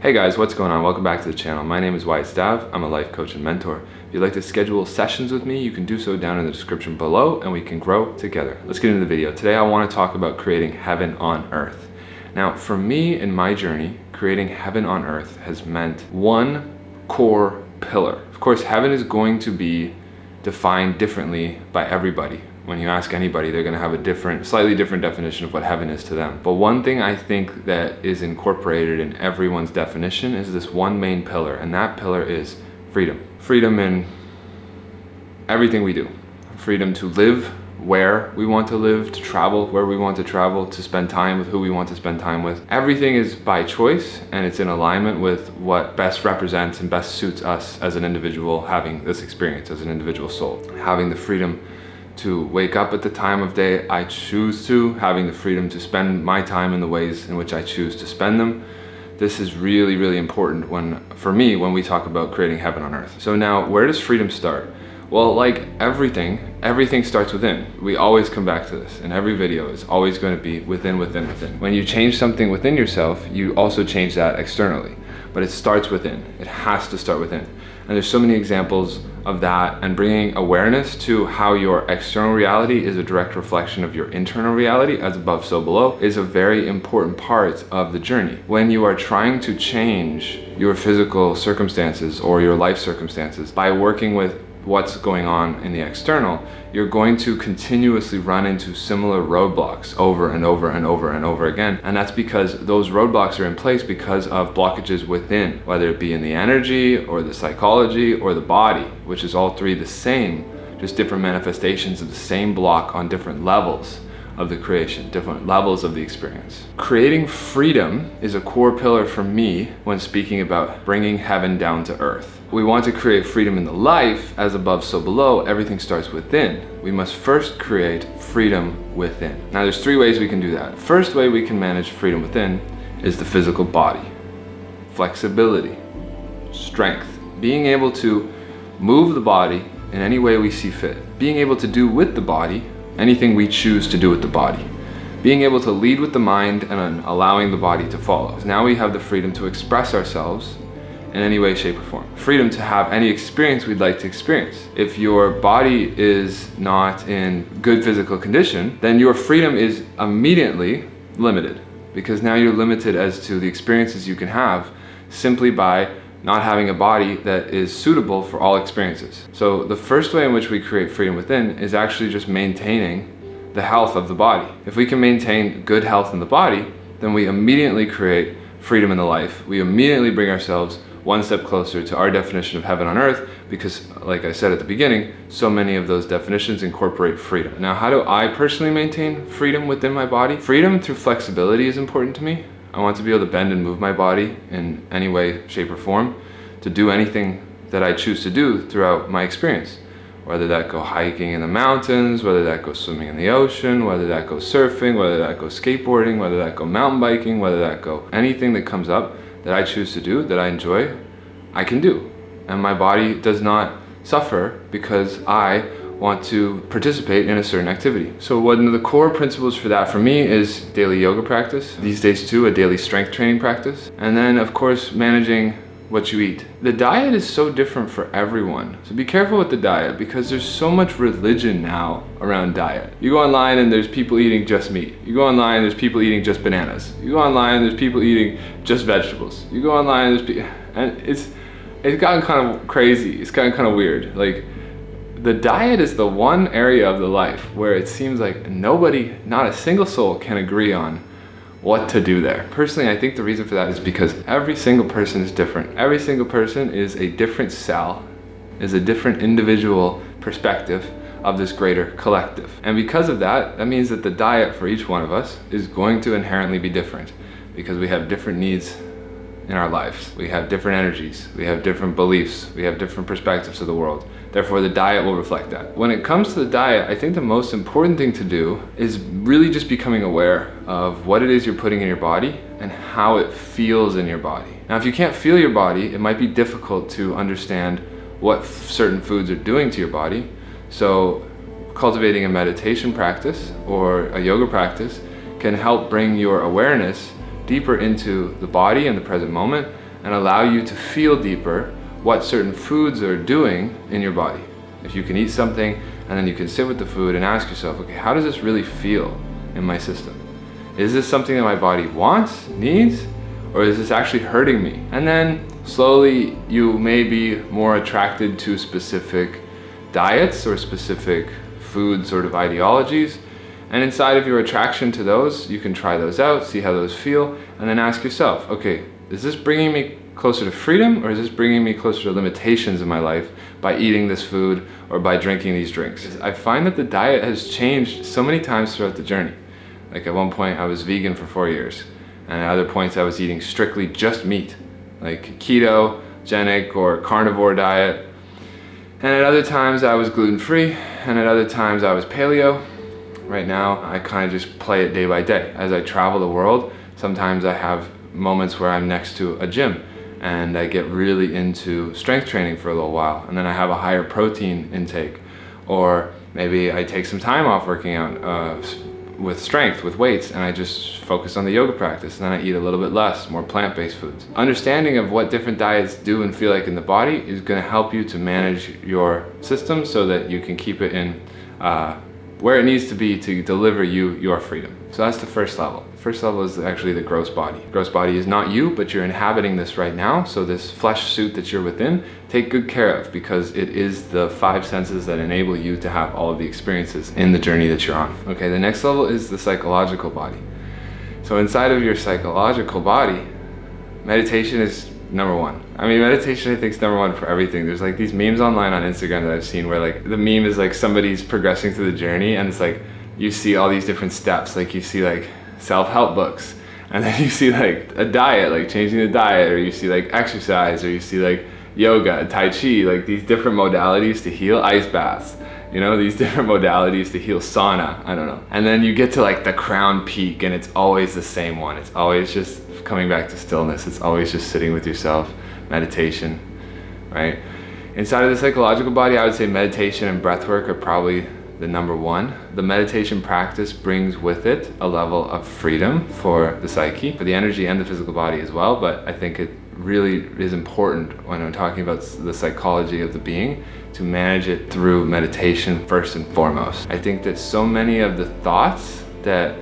Hey guys, what's going on? Welcome back to the channel. My name is Wyatt Stav. I'm a life coach and mentor. If you'd like to schedule sessions with me, you can do so down in the description below and we can grow together. Let's get into the video. Today I want to talk about creating heaven on earth. Now, for me in my journey, creating heaven on earth has meant one core pillar. Of course, heaven is going to be defined differently by everybody. When you ask anybody, they're going to have a slightly different definition of what heaven is to them. But one thing I think that is incorporated in everyone's definition is this one main pillar, and that pillar is freedom. Freedom in everything we do. Freedom to live where we want to live, to travel where we want to travel, to spend time with who we want to spend time with. Everything is by choice, and it's in alignment with what best represents and best suits us as an individual having this experience, as an individual soul. Having the freedom to wake up at the time of day I choose to, having the freedom to spend my time in the ways in which I choose to spend them. This is really, really important for me when we talk about creating heaven on earth. So now, where does freedom start? Well, like everything starts within. We always come back to this. In every video, it's always going to be within. When you change something within yourself, you also change that externally. But it starts within. It has to start within. And there's so many examples of that, and bringing awareness to how your external reality is a direct reflection of your internal reality, as above so below, is a very important part of the journey. When you are trying to change your physical circumstances or your life circumstances by working with what's going on in the external, you're going to continuously run into similar roadblocks over and over again. And that's because those roadblocks are in place because of blockages within, whether it be in the energy or the psychology or the body, which is all three the same, just different manifestations of the same block on different levels of the creation, different levels of the experience. Creating freedom is a core pillar for me when speaking about bringing heaven down to earth. We want to create freedom in the life, as above so below. Everything starts within. We must first create freedom within. Now there's three ways we can do that. First way we can manage freedom within is the physical body. Flexibility, strength, being able to move the body in any way we see fit, being able to do with the body anything we choose to do with the body, being able to lead with the mind and allowing the body to follow. Now we have the freedom to express ourselves in any way, shape, or form. Freedom to have any experience we'd like to experience. If your body is not in good physical condition, then your freedom is immediately limited, because now you're limited as to the experiences you can have simply by not having a body that is suitable for all experiences. So the first way in which we create freedom within is actually just maintaining the health of the body. If we can maintain good health in the body, then we immediately create freedom in the life. We immediately bring ourselves one step closer to our definition of heaven on earth, because like I said at the beginning, so many of those definitions incorporate freedom. Now, how do I personally maintain freedom within my body? Freedom through flexibility is important to me. I want to be able to bend and move my body in any way, shape, or form to do anything that I choose to do throughout my experience. Whether that go hiking in the mountains, whether that go swimming in the ocean, whether that go surfing, whether that go skateboarding, whether that go mountain biking, whether that go anything that comes up that I choose to do, that I enjoy, I can do. And my body does not suffer because I want to participate in a certain activity. So one of the core principles for that for me is daily yoga practice. These days too, a daily strength training practice. And then of course, managing what you eat. The diet is so different for everyone. So be careful with the diet, because there's so much religion now around diet. You go online and there's people eating just meat. You go online, there's people eating just bananas. You go online, there's people eating just vegetables. You go online, and it's gotten kind of crazy. It's gotten kind of weird. Like, the diet is the one area of the life where it seems like nobody, not a single soul, can agree on what to do there. Personally, I think the reason for that is because every single person is different. Every single person is a different cell, is a different individual perspective of this greater collective. And because of that, that means that the diet for each one of us is going to inherently be different, because we have different needs in our lives. We have different energies, we have different beliefs, we have different perspectives of the world. Therefore, the diet will reflect that. When it comes to the diet, I think the most important thing to do is really just becoming aware of what it is you're putting in your body and how it feels in your body. Now, if you can't feel your body, it might be difficult to understand what certain foods are doing to your body. So cultivating a meditation practice or a yoga practice can help bring your awareness deeper into the body and the present moment, and allow you to feel deeper what certain foods are doing in your body. If you can eat something and then you can sit with the food and ask yourself, okay, how does this really feel in my system? Is this something that my body wants, needs, or is this actually hurting me? And then slowly you may be more attracted to specific diets or specific food sort of ideologies. And inside of your attraction to those, you can try those out, see how those feel, and then ask yourself, okay, is this bringing me closer to freedom, or is this bringing me closer to limitations in my life by eating this food or by drinking these drinks? I find that the diet has changed so many times throughout the journey. Like at one point I was vegan for 4 years, and at other points I was eating strictly just meat, like ketogenic or carnivore diet. And at other times I was gluten-free, and at other times I was paleo. Right now I kind of just play it day by day. As I travel the world, sometimes I have moments where I'm next to a gym and I get really into strength training for a little while, and then I have a higher protein intake, or maybe I take some time off working out with strength, with weights, and I just focus on the yoga practice, and then I eat a little bit less, more plant-based foods. Understanding of what different diets do and feel like in the body is going to help you to manage your system so that you can keep it in where it needs to be to deliver you your freedom. So that's the first level. The first level is actually the gross body. Gross body is not you, but you're inhabiting this right now. So this flesh suit that you're within, take good care of, because it is the 5 senses that enable you to have all of the experiences in the journey that you're on. Okay, the next level is the psychological body. So inside of your psychological body, meditation is number one. I mean, meditation I think is number one for everything. There's like these memes online on Instagram that I've seen where like the meme is like somebody's progressing through the journey, and it's like you see all these different steps. Like you see like self-help books, and then you see like a diet, like changing the diet, or you see like exercise, or you see like yoga, tai chi, like these different modalities to heal, ice baths, you know, these different modalities to heal, sauna, I don't know. And then you get to like the crown peak, and it's always the same one. It's always just coming back to stillness. It's always just sitting with yourself, meditation, right? Inside of the psychological body, I would say meditation and breath work are probably the number one. The meditation practice brings with it a level of freedom for the psyche, for the energy and the physical body as well, but I think it really is important when I'm talking about the psychology of the being to manage it through meditation first and foremost. I think that so many of the thoughts that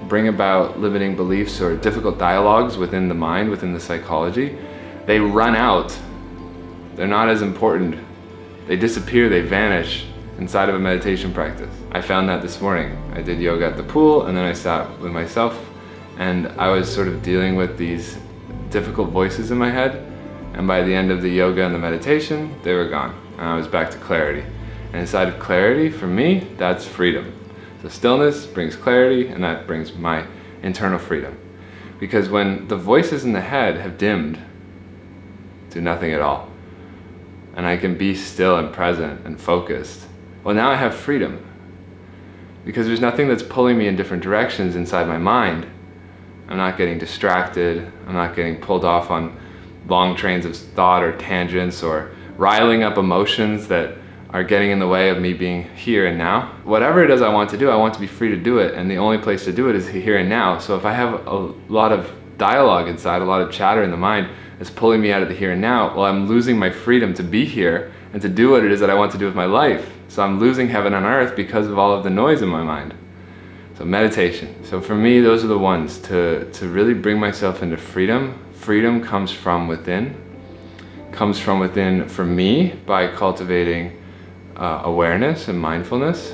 bring about limiting beliefs or difficult dialogues within the mind, within the psychology, they run out. They're not as important. They disappear, they vanish inside of a meditation practice. I found that this morning. I did yoga at the pool, and then I sat with myself, and I was sort of dealing with these difficult voices in my head, and by the end of the yoga and the meditation, they were gone, and I was back to clarity. And inside of clarity, for me, that's freedom. So stillness brings clarity, and that brings my internal freedom. Because when the voices in the head have dimmed to nothing at all, and I can be still and present and focused, well, now I have freedom. Because there's nothing that's pulling me in different directions inside my mind. I'm not getting distracted, I'm not getting pulled off on long trains of thought or tangents or riling up emotions that are getting in the way of me being here and now. Whatever it is I want to do, I want to be free to do it, and the only place to do it is here and now. So if I have a lot of dialogue inside, a lot of chatter in the mind that's pulling me out of the here and now, well, I'm losing my freedom to be here and to do what it is that I want to do with my life. So I'm losing heaven on earth because of all of the noise in my mind. So meditation. So for me, those are the ones to really bring myself into freedom. Freedom comes from within. Comes from within for me by cultivating awareness and mindfulness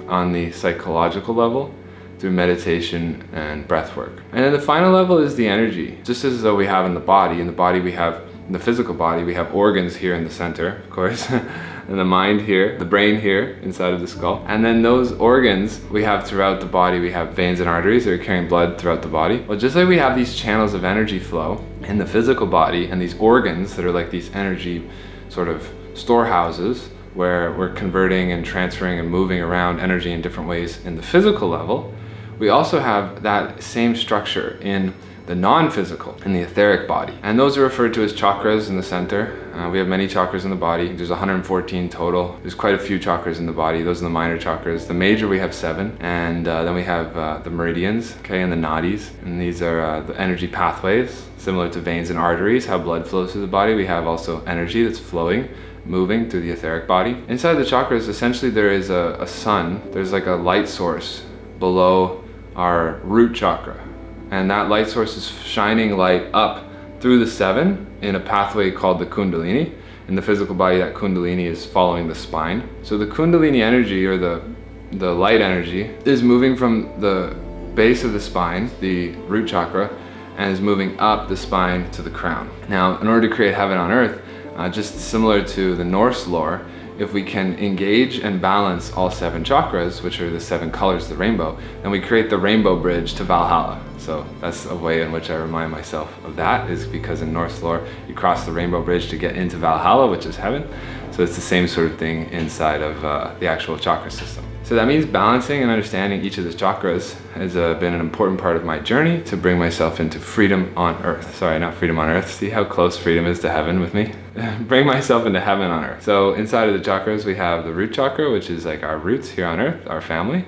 on the psychological level through meditation and breath work. And then the final level is the energy. Just as though we have in the body we have, in the physical body, we have organs here in the center, of course, and the mind here, the brain here inside of the skull. And then those organs we have throughout the body, we have veins and arteries that are carrying blood throughout the body. Well, just like we have these channels of energy flow in the physical body and these organs that are like these energy sort of storehouses where we're converting and transferring and moving around energy in different ways in the physical level, we also have that same structure in the non-physical and the etheric body. And those are referred to as chakras in the center. We have many chakras in the body. There's 114 total. There's quite a few chakras in the body. Those are the minor chakras. The major, we have 7. And then we have the meridians, okay, and the nadis. And these are the energy pathways, similar to veins and arteries, how blood flows through the body. We have also energy that's flowing, moving through the etheric body. Inside the chakras, essentially there is a sun. There's like a light source below our root chakra. And that light source is shining light up through the 7 in a pathway called the Kundalini. In the physical body, that Kundalini is following the spine. So the Kundalini energy, or the light energy, is moving from the base of the spine, the root chakra, and is moving up the spine to the crown. Now, in order to create heaven on earth, just similar to the Norse lore, if we can engage and balance all 7 chakras, which are the 7 colors of the rainbow, then we create the rainbow bridge to Valhalla. So that's a way in which I remind myself of that, is because in Norse lore, you cross the rainbow bridge to get into Valhalla, which is heaven. So it's the same sort of thing inside of the actual chakra system. So that means balancing and understanding each of the chakras has been an important part of my journey to bring myself into freedom on earth. Sorry, not freedom on earth. See how close freedom is to heaven with me? Bring myself into heaven on earth. So inside of the chakras, we have the root chakra, which is like our roots here on earth, our family.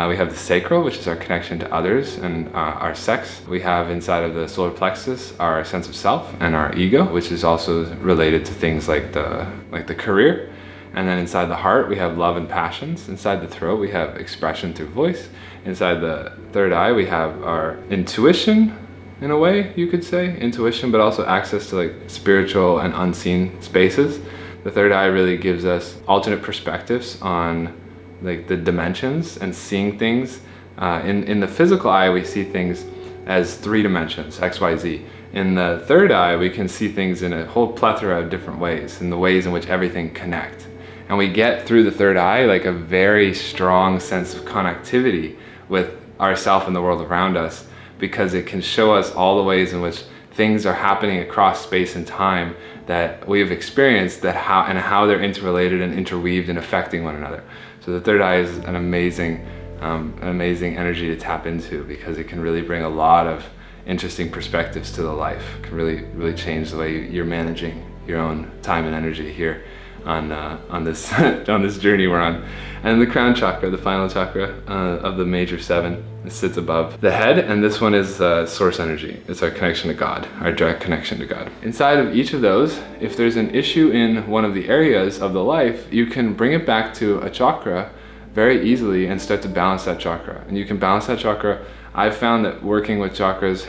We have the sacral, which is our connection to others and our sex. We have inside of the solar plexus our sense of self and our ego, which is also related to things like the career. And then inside the heart, we have love and passions. Inside the throat, we have expression through voice. Inside the third eye, we have our intuition, in a way, you could say. Intuition, but also access to like spiritual and unseen spaces. The third eye really gives us alternate perspectives on like the dimensions and seeing things. In the physical eye, we see things as 3 dimensions, X, Y, Z. In the third eye, we can see things in a whole plethora of different ways, in the ways in which everything connects. And we get through the third eye like a very strong sense of connectivity with ourself and the world around us, because it can show us all the ways in which things are happening across space and time that we've experienced, how they're interrelated and interweaved and affecting one another. So the third eye is an amazing energy to tap into, because it can really bring a lot of interesting perspectives to the life. It can really change the way you're managing your own time and energy here on this on this journey we're on. And the crown chakra, the final chakra of the major 7, it sits above the head, and this one is source energy. It's our connection to God, our direct connection to God. Inside of each of those, if there's an issue in one of the areas of the life, you can bring it back to a chakra very easily and start to balance that chakra. And you can balance that chakra. I've found that working with chakras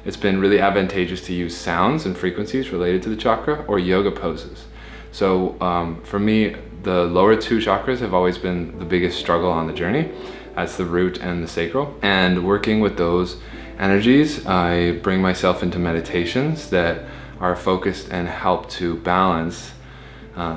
it's been really advantageous to use sounds and frequencies related to the chakra, or yoga poses. So for me, the lower 2 chakras have always been the biggest struggle on the journey. That's the root and the sacral. And working with those energies, I bring myself into meditations that are focused and help to balance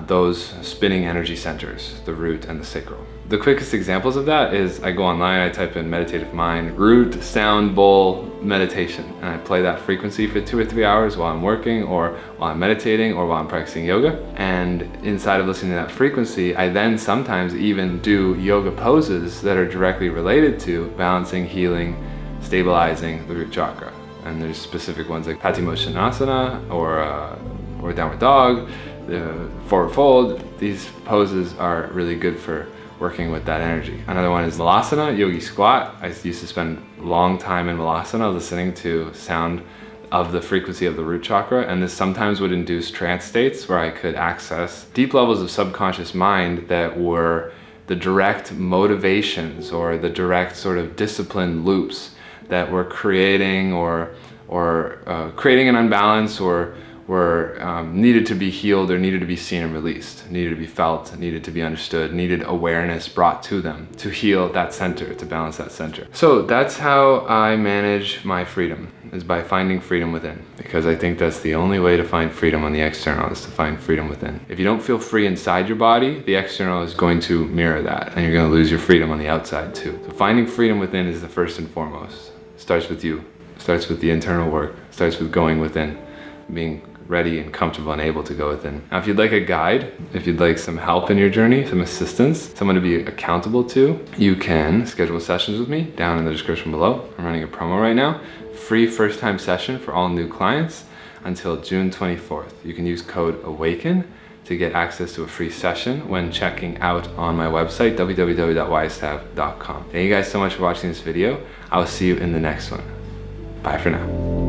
those spinning energy centers, the root and the sacral. The quickest examples of that is I go online, I type in meditative mind, root sound bowl meditation, and I play that frequency for 2 or 3 hours while I'm working, or while I'm meditating, or while I'm practicing yoga. And inside of listening to that frequency, I then sometimes even do yoga poses that are directly related to balancing, healing, stabilizing the root chakra. And there's specific ones like Patimoshanasana or downward dog, the forward fold. These poses are really good for working with that energy. Another one is Malasana, yogi squat. I used to spend a long time in Malasana listening to sound of the frequency of the root chakra, and this sometimes would induce trance states where I could access deep levels of subconscious mind that were the direct motivations or the direct sort of discipline loops that were creating or creating an unbalance, or were needed to be healed, or needed to be seen and released, needed to be felt, needed to be understood, needed awareness brought to them to heal that center, to balance that center. So that's how I manage my freedom, is by finding freedom within, because I think that's the only way to find freedom on the external, is to find freedom within. If you don't feel free inside your body, the external is going to mirror that, and you're going to lose your freedom on the outside too. So finding freedom within is the first and foremost. It starts with you. It starts with the internal work. It starts with going within, being ready and comfortable and able to go within. Now, if you'd like a guide, if you'd like some help in your journey, some assistance, someone to be accountable to, you can schedule sessions with me down in the description below. I'm running a promo right now. Free first time session for all new clients until June 24th. You can use code AWAKEN to get access to a free session when checking out on my website, www.wisestav.com. Thank you guys so much for watching this video. I will see you in the next one. Bye for now.